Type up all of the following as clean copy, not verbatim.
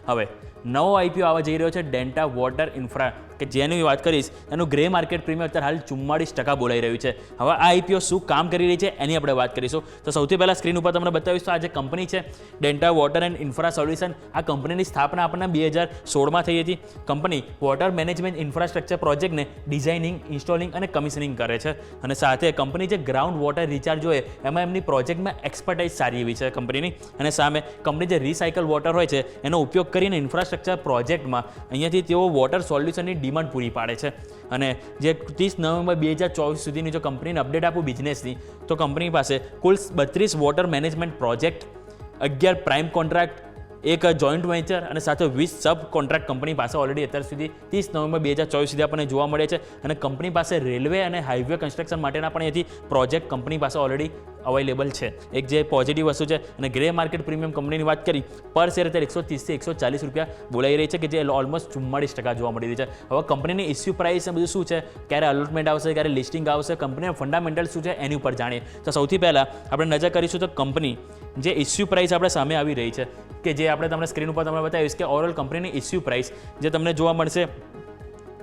હવે નવો આઈપીઓ આવવા જઈ રહ્યો છે ડેન્ટા વોટર ઇન્ફ્રા, કે જેની વાત કરીશ એનું ગ્રે માર્કેટ પ્રીમિયમ અત્યારે હાલ 44% બોલાઈ રહ્યું છે. હવે આ આઈપીઓ શું કામ કરી રહી છે એની આપણે વાત કરીશું. તો સૌથી પહેલાં સ્ક્રીન ઉપર તમને બતાવીશ તો આ જે કંપની છે ડેન્ટા વોટર એન્ડ ઇન્ફ્રા સોલ્યુશન, આ કંપનીની સ્થાપના આપણને 2016માં થઈ હતી. કંપની વોટર મેનેજમેન્ટ ઇન્ફ્રાસ્ટ્રક્ચર પ્રોજેક્ટને ડિઝાઇનિંગ, ઇન્સ્ટોલિંગ અને કમિશનિંગ કરે છે. અને સાથે કંપની જે ગ્રાઉન્ડ વોટર રિચાર્જ હોય એમાં એમની પ્રોજેક્ટમાં એક્સપર્ટાઇઝ સારી એવી છે કંપનીની. અને સામે કંપની જે રિસાયકલ વોટર હોય છે એનો ઉપયોગ કરીને ઇન્ફ્રાસ્ટ્રક્ચર પ્રોજેક્ટમાં અહીંયાથી તેઓ વોટર સોલ્યુશનની ડિમાન્ડ પૂરી પાડે છે. અને જે 30 નવેમ્બર 2024 સુધીની જો કંપનીને અપડેટ આપું બિઝનેસની, તો કંપની પાસે કુલ 32 water management project, 11 prime contract, એક જોઈન્ટ વેન્ચર અને સાથે 20 સબ કોન્ટ્રાક્ટ કંપની પાસે ઓલરેડી અત્યાર સુધી 30 નવેમ્બર 2024 સુધી આપણને જોવા મળે છે. અને કંપની પાસે રેલવે અને હાઈવે કન્સ્ટ્રક્શન માટેના પણ અહીંથી પ્રોજેક્ટ કંપની પાસે ઓલરેડી અવેલેબલ છે. એક જે પોઝિટિવ વસ્તુ છે. અને ગ્રે માર્કેટ પ્રીમિયમ કંપનીની વાત કરી, પર શેર અત્યારે 130 થી 140 રૂપિયા બોલાઈ રહી છે, કે જે ઓલમોસ્ટ 44% જોવા મળી રહી છે. હવે કંપનીની ઇસ્યુ પ્રાઇસ બધું શું છે, ક્યારે અલોટમેન્ટ આવશે, ક્યારે લિસ્ટિંગ આવશે, કંપનીના ફંડામેન્ટલ શું છે એની ઉપર જાણીએ. તો સૌથી પહેલાં આપણે નજર કરીશું તો કંપની જે ઇસ્યુ પ્રાઇસ આપણે સામે આવી રહી છે, કે જે આપણે તમને સ્ક્રીન ઉપર તમને બતાવીશ કે ઓવરઓલ કંપનીની ઇસ્યુ પ્રાઇસ જે તમને જોવા મળશે,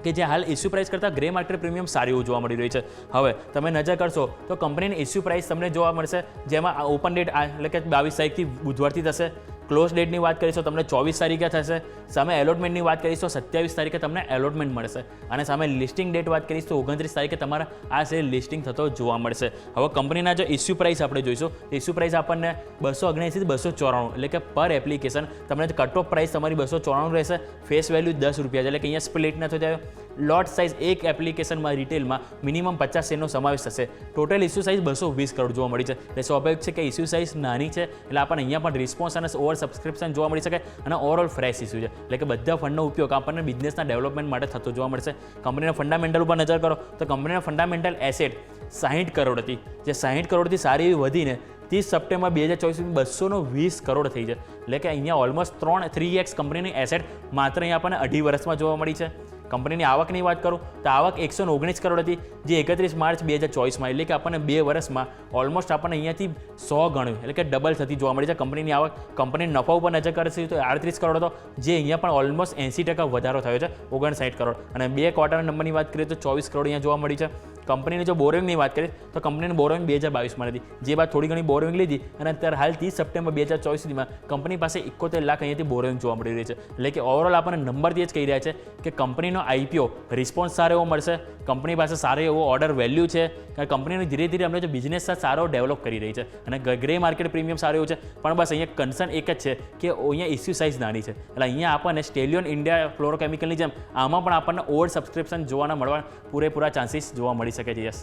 કે જે હાલ ઇસ્યુ પ્રાઇસ કરતાં ગ્રે માર્કેટ પ્રીમિયમ સારી એવું જોવા મળી રહ્યું છે. હવે તમે નજર કરશો તો કંપનીની ઇસ્યુ પ્રાઇસ તમને જોવા મળશે, જેમાં ઓપન ડેટ એટલે કે 22 તારીખથી બુધવારથી થશે. ક્લોઝ ડેટની વાત કરીશું તમને 24 તારીખે થશે. સામે એલોટમેન્ટની વાત કરીશું તો 27 તારીખે તમને એલોટમેન્ટ મળશે. અને સામે લિસ્ટિંગ ડેટ વાત કરીશ તો 29 તારીખે તમારા આ શેર લિસ્ટિંગ થતો જોવા મળશે. હવે કંપનીના જો ઇસ્યુ પ્રાઇસ આપણે જોઈશું, ઇસ્યુ પ્રાઇસ આપણને 279 થી 294, એટલે કે પર એપ્લિકેશન તમને કટ ઓફ પ્રાઇસ તમારી 294 રહેશે. ફેસ વેલ્યુ 10 રૂપિયા છે, એટલે કે અહીંયા સ્પ્લિટ નથી થયો. લોટ સાઇઝ એક એપ્લિકેશનમાં રિટેલમાં મિનિમમ 50 શેરનો સમાવેશ થશે. ટોટલ ઇસ્યુ સાઇઝ 220 કરોડ જોવા મળી છે. એટલે સ્વાભાવિક છે કે ઇસ્યુ સાઇઝ નાની છે, એટલે આપણને અહીંયા પણ રિસ્પોન્સ અને ઓવર સબસ્ક્રિપ્શન જોવા મળી શકે. અને ઓવરઓલ ફ્રેશ ઇસ્યુ છે, એટલે કે બધા ફંડનો ઉપયોગ આપણને બિઝનેસના ડેવલપમેન્ટ માટે થતો જોવા મળશે. કંપનીના ફંડામેન્ટલ ઉપર નજર કરો તો કંપનીના ફંડામેન્ટલ એસેટ 60 કરોડ હતી, જે 60 કરોડથી સારી એવી વધીને 30 સપ્ટેમ્બર 2024 220 કરોડ થઈ છે. એટલે કે અહીંયા ઓલમોસ્ટ 3x કંપનીની એસેટ માત્ર અહીંયા આપણને 2.5 વર્ષમાં જોવા મળી છે. કંપનીની આવકની વાત કરું તો આવક 119 કરોડ હતી, જે 31 માર્ચ 2024માં, એટલે કે આપણને 2 વર્ષમાં ઓલમોસ્ટ આપણને અહીંયાથી 100 ગણું, એટલે કે ડબલ થતી જોવા મળી છે કંપનીની આવક. કંપનીની નફા ઉપર નજર કરીશું તો 38 કરોડ હતો, જે અહીંયા પણ ઓલમોસ્ટ 80% વધારો થયો છે, 59 કરોડ. અને 2 ક્વાર્ટરના નંબરની વાત કરીએ તો 24 કરોડ અહીંયા જોવા મળી છે. કંપનીની જો બોરોઇંગની વાત કરીએ તો કંપનીની બોરોઇંગ 2022માં હતી, જે બાદ થોડી ઘણી બોરોઇંગ લીધી અને અત્યારે હાલ 30 સપ્ટેમ્બર 2024 સુધીમાં કંપની પાસે 71 લાખ અહીંયાથી બોરોઇંગ જોવા મળી રહી છે. એટલે કે ઓવરઓલ આપણને નંબરથી જ કહી રહ્યા છે કે કંપનીનો આઈપીઓ રિસ્પોન્સ સારો એવો મળશે, કંપની પાસે સારો એવો ઓર્ડર વેલ્યુ છે, કંપનીની ધીરે ધીરે અમને જો બિઝનેસ સારો ડેવલપ કરી રહી છે. અને ગ્રે માર્કેટ પ્રીમિયમ સારું એવું છે, પણ બસ અહીંયા કન્સર્ન એક જ છે કે અહીંયા ઇસ્યુ સાઇઝ નાની છે. એટલે અહીંયા આપણને સ્ટેલિયોન ઇન્ડિયા ફ્લોરોકેમિકલની જેમ આમાં પણ આપણને ઓવર સબસ્ક્રિપ્શન જોવાના મળવા પૂરેપૂરા ચાન્સીસ જોવા મળી શકે છે. યસ.